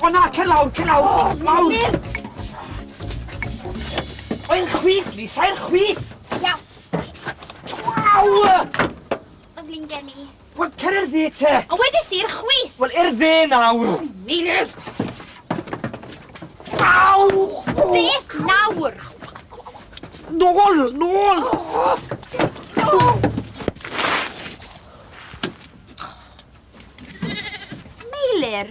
O na, cer lawr. Meilir! O, i'r chwith, Lisa, i'r chwith. Iawn. Waw! Y flin gen i. Wel, cer i'r dde te. O wedys i'r chwith! Wel, i'r dde nawr. Meilir! Waw! Beth nawr? Nôl! Meilir,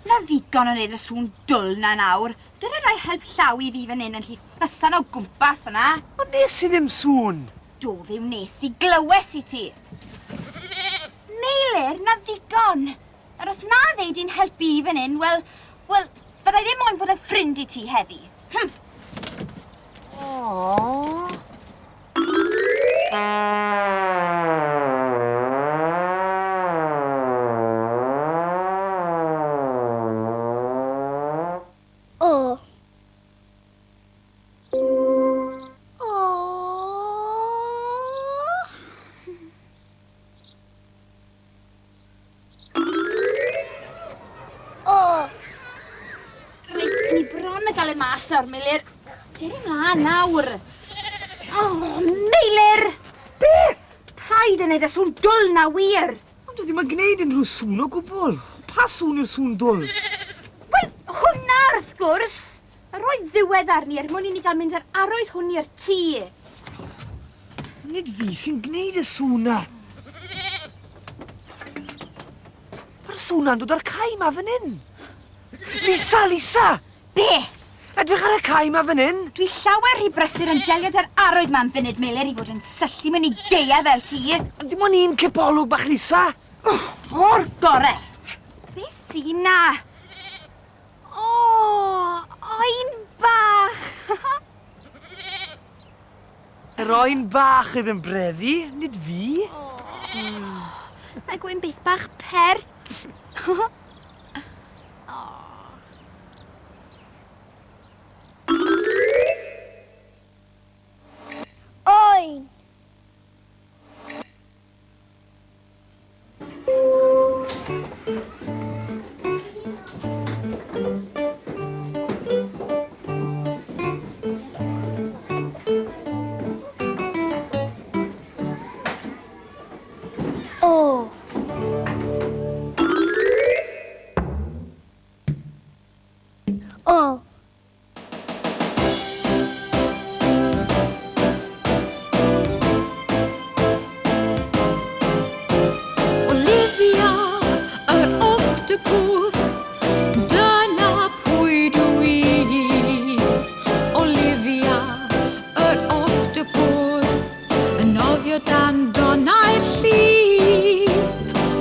na ddigon o neud y sŵn dwl na nawr. Dyna rhoi help llaw i fi fan hyn yn lle ffysan o gwmpas fyna. O nes i ddim sŵn. Do ddiw nes i glywes i ti. Meilir, na ddigon. Ar os na ddeu di'n helpu i fan hyn, wel, byddai ddim moyn bod yn ffrind i ti heddi. O. Nawr, Meilir. Deri mlaen nawr. O, Meilir! Beth? Paid yn neud y sŵn dwl na wir. Ond ddim yn gwneud unrhyw sŵn o gwbl. Pa sŵn yw'r sŵn dwl? Wel, hwnna wrth gwrs. Yr oedd ddiwedd arni mwyn i ni gael mynd ar arwydd hwn i'r tŷ. Nid fi sy'n gwneud y sŵn na. Mae'r sŵn dod o'r cae ma fan hyn. Lisa! Beth? Edrych ar y cae ma fan hyn. Dwi llawer rhy brysur yn delio da'r arwydd ma'n funud, Meilir, i fod yn syllu mewn i geia fel ti. Ond dim ond un cipolwg bach, Lisa. O'r gore. Beth sy'n na? O, oen bach. Yr oen bach oedd yn breddi, nid fi. Mae gwyn beth bach pert. Oen. O. O. Olifia, yr octopws, dyna pwy dwi. Olifia, yr octopws, yn nofio dan donau'r llif.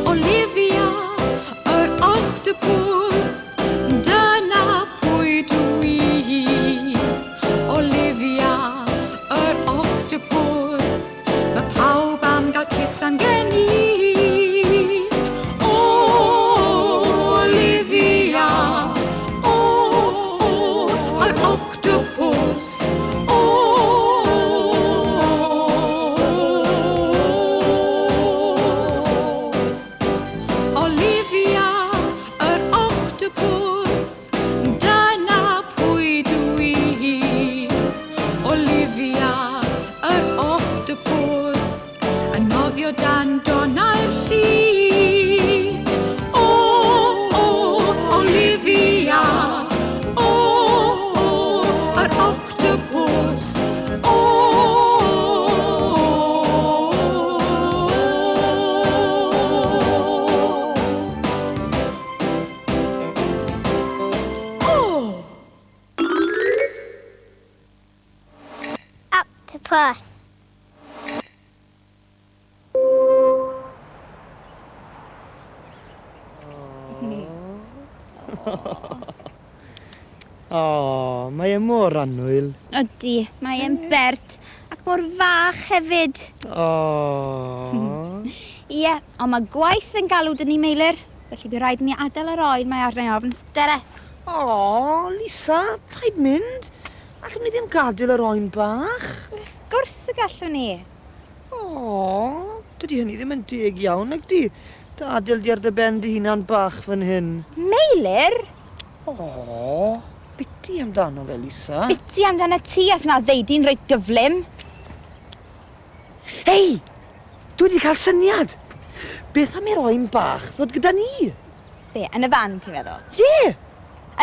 Olifia, yr octopws, dyna pwy dwi. Olifia, yr octopws, mae pawb am gael cusan gen i. Octopus. O, mae e mor annwyl. Ydy, mae e'n bert, ac mor fach hefyd. O. Ie, ond mae gwaith yn galw dyn ni, Meilir. Felly bydd rhaid ni adael yr oen mae arna i ofn. Dere. O, Lisa, paid mynd. Allwn ni ddim gadael yr oen bach. Wrth gwrs y gallwn ni. O, dydy hynny ddim yn deg iawn, ag di. Dadil di ar dy ben dy hunan bach fan hyn. Meilir? O, biti amdano fe, Lisa. Biti amdano ti os na ddeidi'n reit gyflym. Hei! Dwi wedi cael syniad. Beth am ei roi'n bach ddod gyda ni? Be, yn y fan ti'n feddwl? Ie!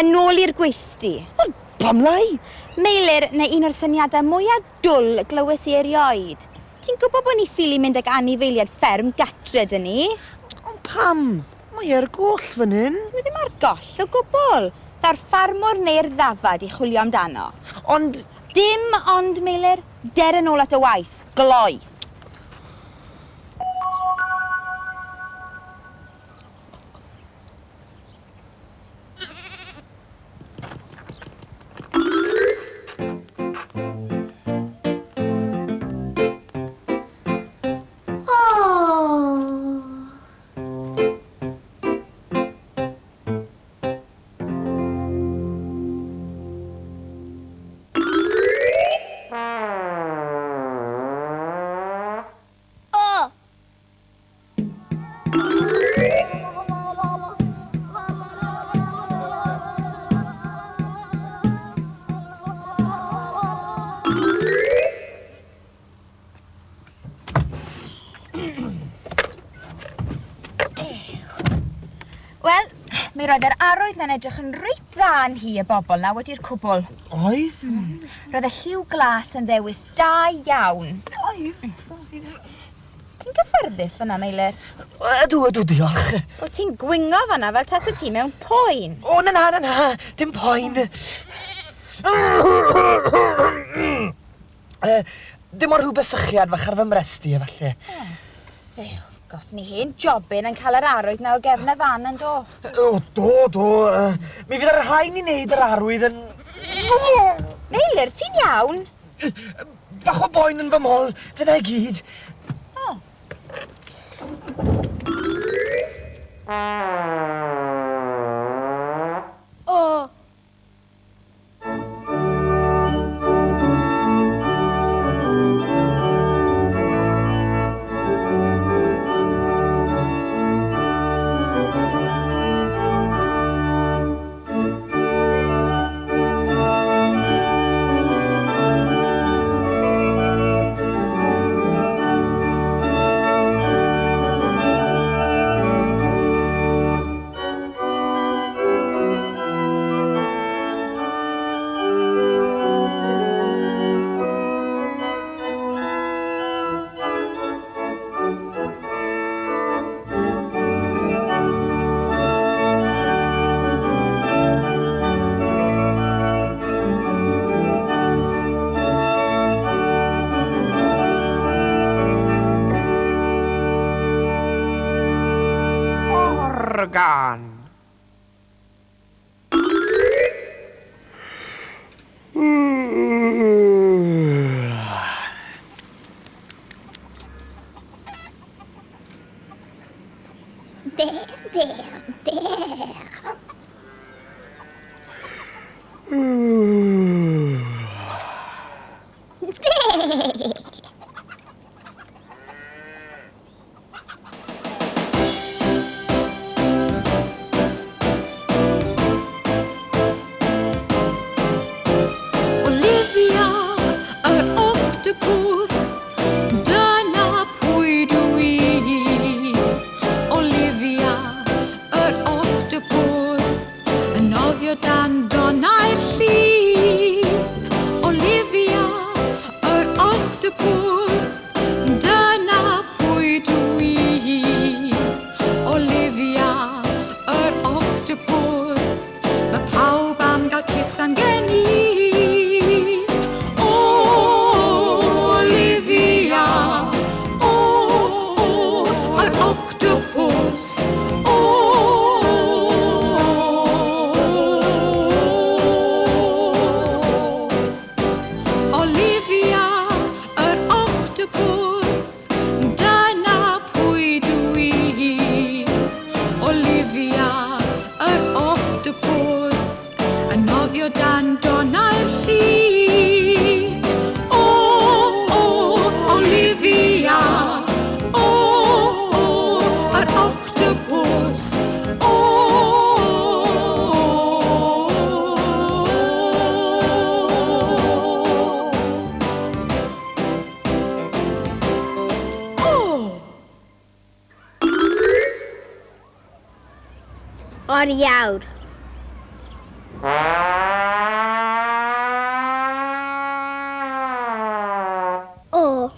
Yn ôl i'r gweithdi. Ond pam lai? Meilir, neu un o'r syniadau mwyaf dwl glywes i erioed. Ti'n gwybod bod ni ffili mynd ag anifeiliad fferm gatre dyn ni? Ond pam? Mae e'r goll fan hyn. Dwi ddim ar goll o gwbl. Da'r ffarmwr neu'r ddafad i chwilio amdano. Ond... Dim ond, Meilir, der yn ôl at y waith. Gloi. Wel, mi roedd yr arwydd na'n edrych yn reit dda yn hi y bobl na wedi'r cwbl. Oedd? Roedd y lliw glas yn ddewis da iawn. Oedd? Ti'n gyffyrddus fanna, Meilir? Ydw, diolch. O ti'n gwingo fanna fel tas y ti mewn poen. O, na, dim poen. Dim o'r rhyw besychiad fach ar fy mresti, efallai. Ew, gos ni hen jobyn yn cael yr arwydd na o gefn y fan yn do. O, do. Mi fydd yr rhain i wneud yr arwydd yn... Meilir, ti'n iawn? Bach o boen yn fy mol, dyna i gyd. O. O. Organ. Olifia, yr octopws, dyna pwy dwi. Olifia, yr octopws, yn nofio dan donau'r llif. Olifia, yr octopws, dyna pwy dwi. Olifia, yr octopws, mae pawb am gael cusan gen i. Oriawr. O.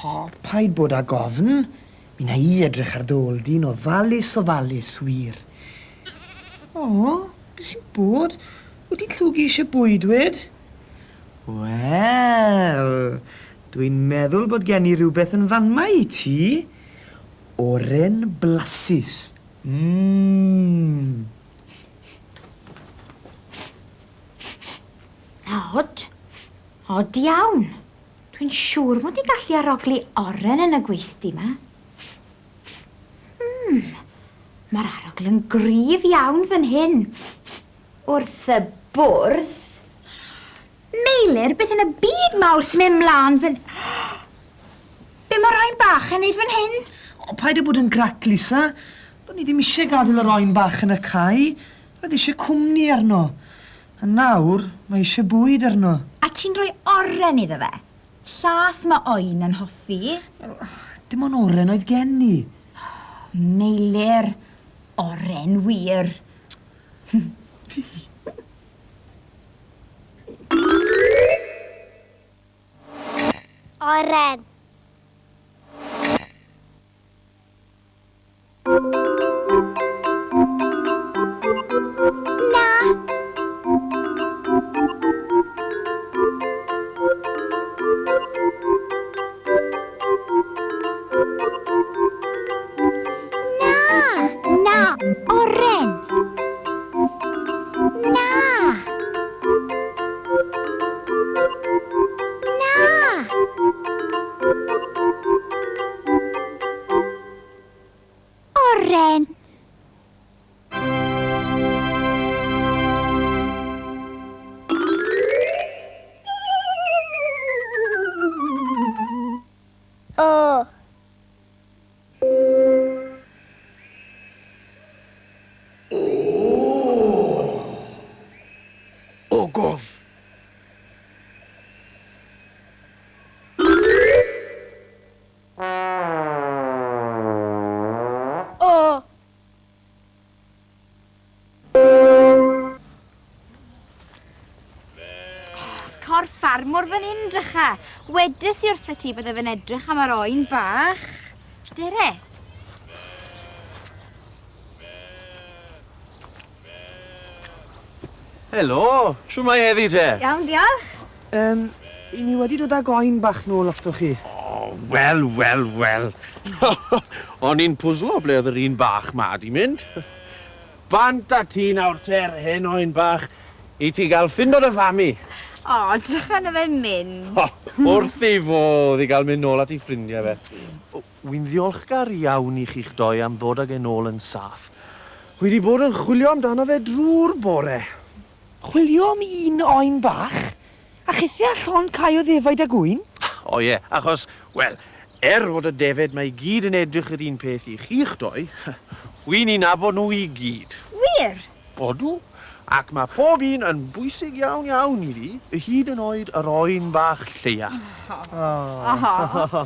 O, paid bod â gofn. Mi na I edrych ar dy dyn o ofalus wir. O, beth sy'n bod? Wyt ti'n llwgu eisiau bwyd wed? Wel, dwi'n meddwl bod gen I rhywbeth yn fan ma I ti. Oren blasus. Od. Od iawn. Dwi'n siŵr mod I gallu arogli oren yn y gweithdy yma. Mae'r arogl yn gryf iawn fan hyn. Wrth y bwrdd. Meilir, beth yn y byd mawr sy'n mynd mlaen fan... Be mae'r rhain bach yn neud fan hyn? O, paid â bod yn grac, Lisa. Do'n I ddim eisiau gadael yr oen bach yn y cae. Roedd eisiau cwmni arno. A nawr, mae eisiau bwyd arno. A ti'n rhoi oren iddo fe? Llath mae oen yn hoffi. Dim ond oren oedd gen I. Meilir, oren wir. Oren. Na. Na, oren. Na. Na. Oren. O. Ogof. O. Corff ffarmwr fan hyn, drycha. Wedys I wrtho ti bydde fe'n edrych am yr oen bach. Dere. Helo, shw mae heddi te? Iawn, diolch. I ni wedi dod ag oen bach nôl atoch chi. O, wel. O'n i'n pwslo ble oedd yr un bach ma di mynd. Bant a ti nawr te'r hen oen bach I ti gael ffind o'r y fami. O, drycha na fe'n mynd. O, wrth I fodd I gael mynd nôl at I ffrindiau fe. Wy'n ddiolchgar iawn I chi'ch doi am ddod ag yn ôl yn saff. Wi wedi bod yn chwilio amdano fe drwy'r bore. Chwilio am un oen bach? A chithia llon cae o ddefaid a gwyn? O ie, achos, wel, fod y defed mae I gyd yn edrych yr un peth I chi'ch doi, wy'n I nabod nhw I gyd. Wir? Odw, ac mae pob un yn bwysig iawn I fi, hyd yn oed yr oen bach lleia. Oho.